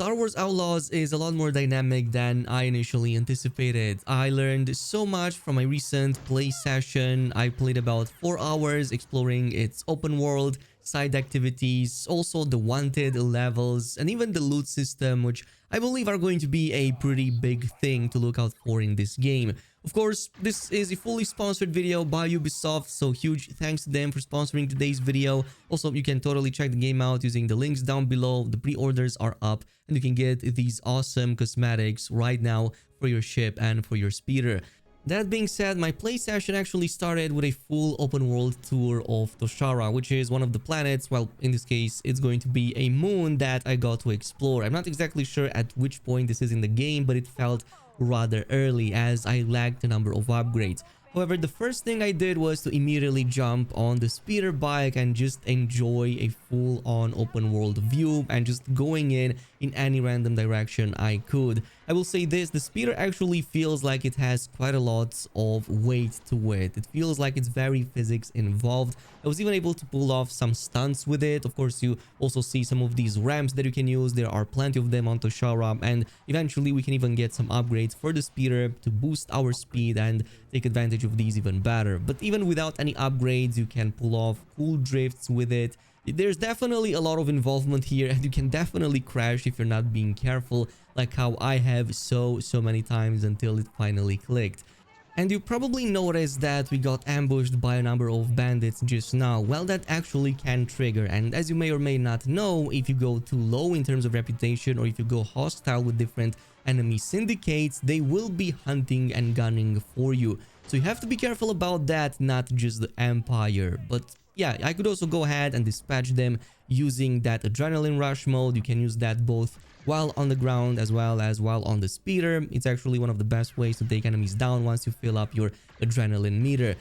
Star Wars Outlaws is a lot more dynamic than I initially anticipated. I learned so much from my recent play session. I played about 4 hours exploring its open world, side activities, also the wanted levels, and even the loot system, which I believe are going to be a pretty big thing to look out for in this game. Of course, this is a fully sponsored video by Ubisoft, so huge thanks to them for sponsoring today's video. Also, you can totally check the game out using the links down below. The pre-orders are up, and you can get these awesome cosmetics right now for your ship and for your speeder. That being said, my play session actually started with a full open world tour of Toshara, which is one of the planets. Well, in this case, it's going to be a moon that I got to explore. I'm not exactly sure at which point this is in the game, but it felt rather early as I lacked a number of upgrades. However, the first thing I did was to immediately jump on the speeder bike and just enjoy a full-on open world view and just going in any random direction I could. I will say this, the speeder actually feels like it has quite a lot of weight to it. It feels like it's very physics involved. I was even able to pull off some stunts with it. Of course, you also see some of these ramps that you can use. There are plenty of them on Toshara, and eventually we can even get some upgrades for the speeder to boost our speed and take advantage of these even better. But even without any upgrades, you can pull off cool drifts with it. There's definitely a lot of involvement here, and you can definitely crash if you're not being careful, like how I have so many times until it finally clicked. And you probably noticed that we got ambushed by a number of bandits just now. Well, that actually can trigger, and as you may or may not know, if you go too low in terms of reputation or if you go hostile with different enemy syndicates, they will be hunting and gunning for you. So you have to be careful about that, not just the Empire. But yeah, I could also go ahead and dispatch them using that adrenaline rush mode. You can use that both while on the ground as well as while on the speeder. It's actually one of the best ways to take enemies down once you fill up your adrenaline meter.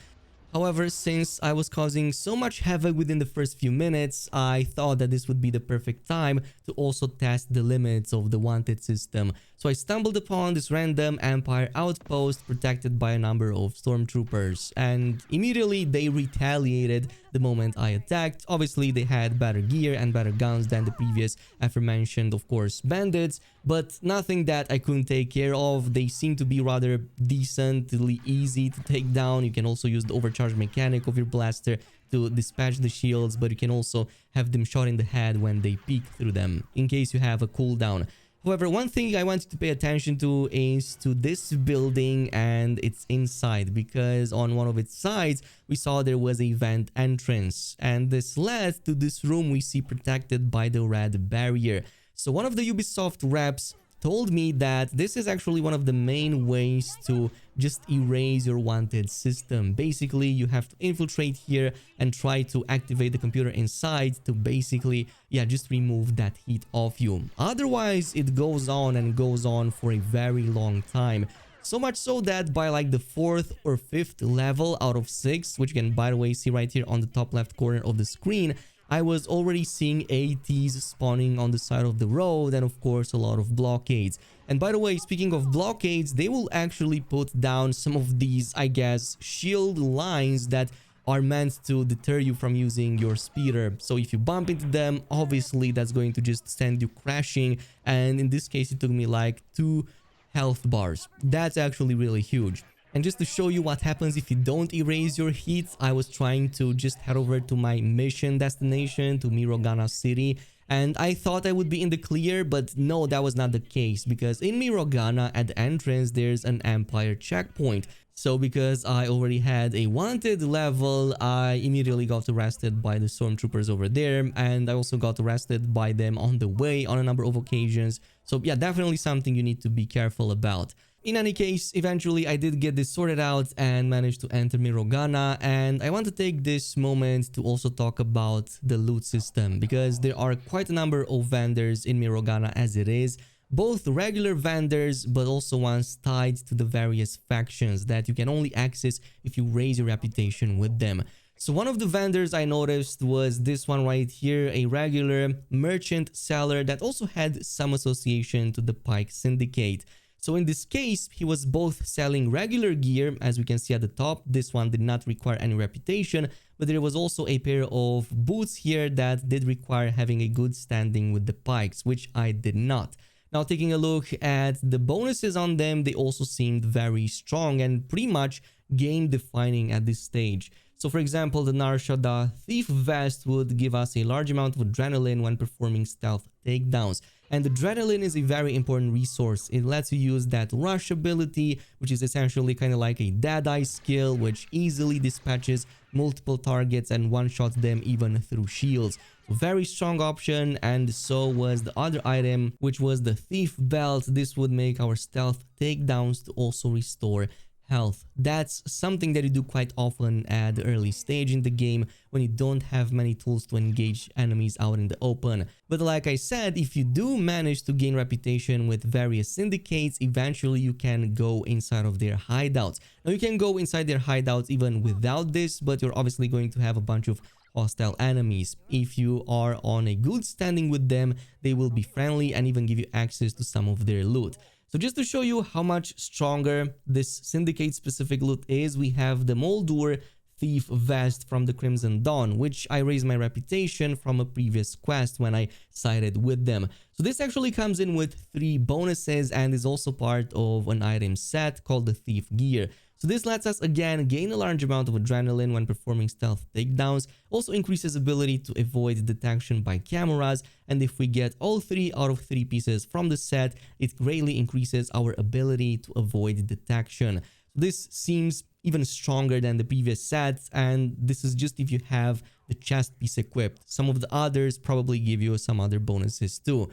However, since I was causing so much havoc within the first few minutes, I thought that this would be the perfect time to also test the limits of the wanted system. So I stumbled upon this random Empire outpost protected by a number of stormtroopers, and immediately they retaliated the moment I attacked. Obviously, they had better gear and better guns than the previous aforementioned, of course, bandits, but nothing that I couldn't take care of. They seem to be rather decently easy to take down. You can also use the overcharge mechanic of your blaster to dispatch the shields, but you can also have them shot in the head when they peek through them, in case you have a cooldown. However, one thing I wanted to pay attention to is to this building and its inside, because on one of its sides we saw there was a vent entrance, and this led to this room we see protected by the red barrier. So one of the Ubisoft reps told me that this is actually one of the main ways to just erase your wanted system. Basically, you have to infiltrate here and try to activate the computer inside to basically, yeah, just remove that heat off you. Otherwise, it goes on and goes on for a very long time. So much so that by like the 4th or 5th level out of 6, which you can, by the way, see right here on the top left corner of the screen, I was already seeing ATs spawning on the side of the road, and of course a lot of blockades. And by the way, speaking of blockades, they will actually put down some of these, I guess, shield lines that are meant to deter you from using your speeder. So if you bump into them, obviously that's going to just send you crashing, and in this case it took me like 2 health bars. That's actually really huge. And just to show you what happens if you don't erase your heat, I was trying to just head over to my mission destination, to Mirogana City, and I thought I would be in the clear, but no, that was not the case, because in Mirogana at the entrance there's an Empire checkpoint. So because I already had a wanted level, I immediately got arrested by the stormtroopers over there, and I also got arrested by them on the way on a number of occasions. So yeah, definitely something you need to be careful about. In any case, eventually I did get this sorted out and managed to enter Mirogana, and I want to take this moment to also talk about the loot system, because there are quite a number of vendors in Mirogana as it is, both regular vendors but also ones tied to the various factions that you can only access if you raise your reputation with them. So one of the vendors I noticed was this one right here, a regular merchant seller that also had some association to the Pike Syndicate. So in this case, he was both selling regular gear, as we can see at the top. This one did not require any reputation, but there was also a pair of boots here that did require having a good standing with the Pikes, which I did not. Now, taking a look at the bonuses on them, they also seemed very strong and pretty much game defining at this stage. So for example, the Narshada Thief Vest would give us a large amount of adrenaline when performing stealth takedowns. And adrenaline is a very important resource. It lets you use that rush ability, which is essentially kind of like a dead-eye skill, which easily dispatches multiple targets and one-shots them even through shields. So very strong option, and so was the other item, which was the Thief Belt. This would make our stealth takedowns to also restore health. That's something that you do quite often at the early stage in the game when you don't have many tools to engage enemies out in the open. But like I said, if you do manage to gain reputation with various syndicates, eventually you can go inside of their hideouts. Now you can go inside their hideouts even without this, but you're obviously going to have a bunch of hostile enemies. If you are on a good standing with them, they will be friendly and even give you access to some of their loot. So just to show you how much stronger this syndicate specific loot is, we have the Moldur Thief Vest from the Crimson Dawn, which I raised my reputation from a previous quest when I sided with them. So this actually comes in with 3 bonuses and is also part of an item set called the Thief Gear. So this lets us again gain a large amount of adrenaline when performing stealth takedowns, also increases ability to avoid detection by cameras, and if we get all 3 out of 3 pieces from the set, it greatly increases our ability to avoid detection. This seems even stronger than the previous sets, and this is just if you have the chest piece equipped. Some of the others probably give you some other bonuses too.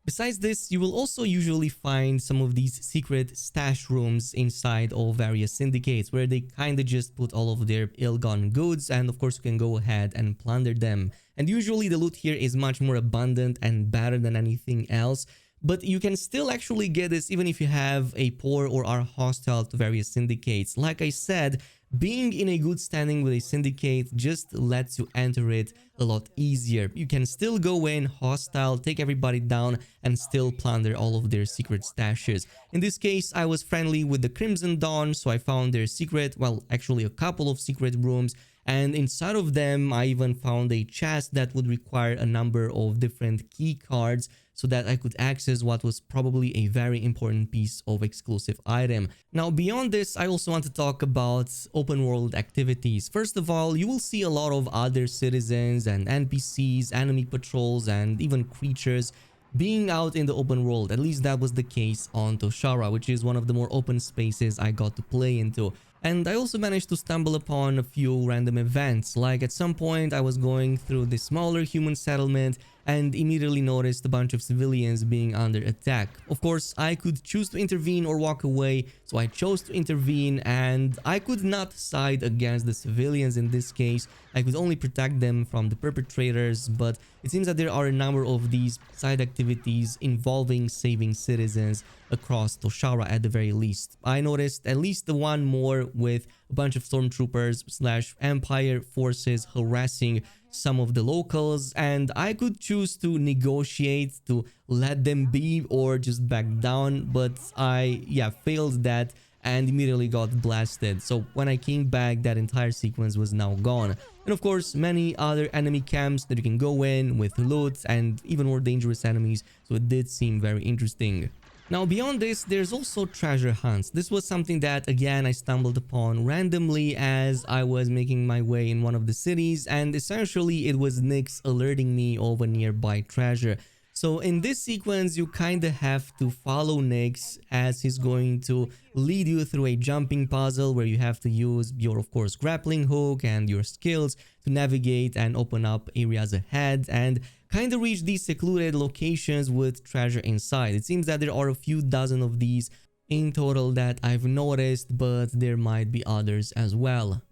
Besides this, you will also usually find some of these secret stash rooms inside all various syndicates where they kind of just put all of their ill-gotten goods, and of course you can go ahead and plunder them. And usually the loot here is much more abundant and better than anything else, but you can still actually get this even if you have a poor or are hostile to various syndicates. Like I said, being in a good standing with a syndicate just lets you enter it a lot easier. You can still go in hostile, take everybody down, and still plunder all of their secret stashes. In this case, I was friendly with the Crimson Dawn, so I found their secret, well, actually a couple of secret rooms, and inside of them, I even found a chest that would require a number of different key cards so that I could access what was probably a very important piece of exclusive item. Now, beyond this, I also want to talk about open world activities. First of all, you will see a lot of other citizens and NPCs, enemy patrols, and even creatures being out in the open world. At least that was the case on Toshara, which is one of the more open spaces I got to play into. And I also managed to stumble upon a few random events, like at some point I was going through the smaller human settlement and immediately noticed a bunch of civilians being under attack. Of course, I could choose to intervene or walk away, so I chose to intervene, and I could not side against the civilians in this case. I could only protect them from the perpetrators, but it seems that there are a number of these side activities involving saving citizens across Toshara at the very least. I noticed at least the one more with a bunch of stormtroopers / Empire forces harassing some of the locals, and I could choose to negotiate to let them be or just back down, but I failed that and immediately got blasted. So when I came back, that entire sequence was now gone. And of course, many other enemy camps that you can go in with loot and even more dangerous enemies, so it did seem very interesting. Now, beyond this, there's also treasure hunts. This was something that, again, I stumbled upon randomly as I was making my way in one of the cities, and essentially it was Nyx alerting me of a nearby treasure. So in this sequence, you kind of have to follow Nyx as he's going to lead you through a jumping puzzle where you have to use your, of course, grappling hook and your skills to navigate and open up areas ahead and kind of reach these secluded locations with treasure inside. It seems that there are a few dozen of these in total that I've noticed, but there might be others as well.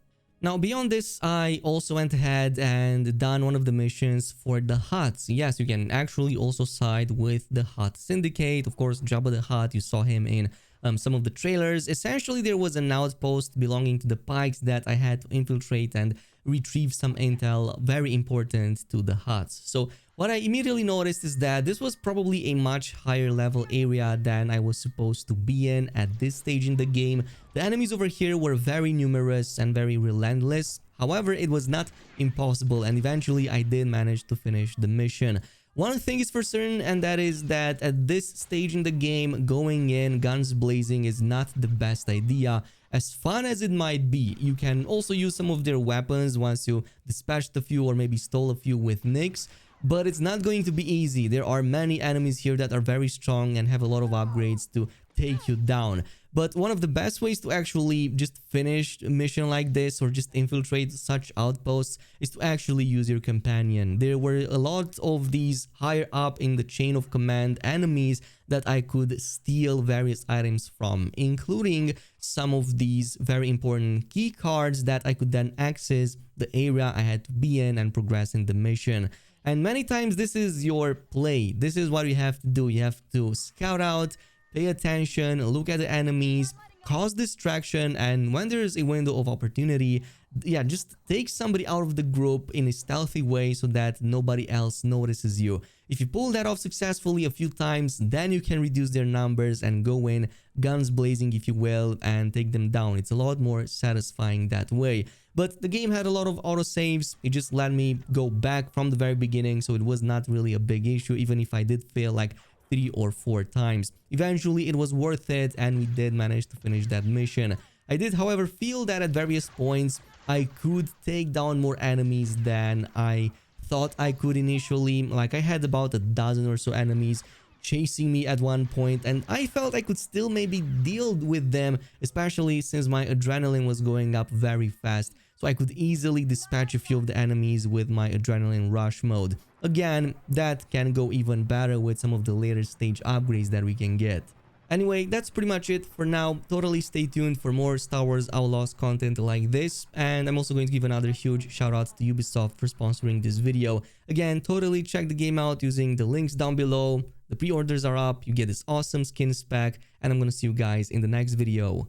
Now, beyond this, I also went ahead and done one of the missions for the Hutts. Yes, you can actually also side with the Hutt Syndicate. Of course, Jabba the Hutt, you saw him in some of the trailers. Essentially, there was an outpost belonging to the Pikes that I had to infiltrate and retrieve some intel very important to the Hutts. So what I immediately noticed is that this was probably a much higher level area than I was supposed to be in at this stage in the game. The enemies over here were very numerous and very relentless. However, it was not impossible, and eventually I did manage to finish the mission. One thing is for certain, and that is that at this stage in the game, going in guns blazing is not the best idea. As fun as it might be, you can also use some of their weapons once you dispatched a few or maybe stole a few with nicks. But it's not going to be easy. There are many enemies here that are very strong and have a lot of upgrades to take you down. But one of the best ways to actually just finish a mission like this or just infiltrate such outposts is to actually use your companion. There were a lot of these higher up in the chain of command enemies that I could steal various items from, including some of these very important key cards that I could then access the area I had to be in and progress in the mission. And many times this is your play. This is what you have to do. You have to scout out, pay attention, look at the enemies, cause distraction, and when there's a window of opportunity, yeah, just take somebody out of the group in a stealthy way so that nobody else notices you. If you pull that off successfully a few times, then you can reduce their numbers and go in guns blazing, if you will, and take them down. It's a lot more satisfying that way. But the game had a lot of autosaves. It just let me go back from the very beginning, so it was not really a big issue, even if I did fail like 3 or 4 times. Eventually, it was worth it, and we did manage to finish that mission. I did, however, feel that at various points, I could take down more enemies than I thought I could initially. Like, I had about a dozen or so enemies chasing me at one point, and I felt I could still maybe deal with them, especially since my adrenaline was going up very fast, so I could easily dispatch a few of the enemies with my adrenaline rush mode. Again, that can go even better with some of the later stage upgrades that we can get. Anyway, that's pretty much it for now. Totally stay tuned for more Star Wars Outlaws content like this. And I'm also going to give another huge shout out to Ubisoft for sponsoring this video. Again, totally check the game out using the links down below. The pre-orders are up. You get this awesome skin spec. And I'm going to see you guys in the next video.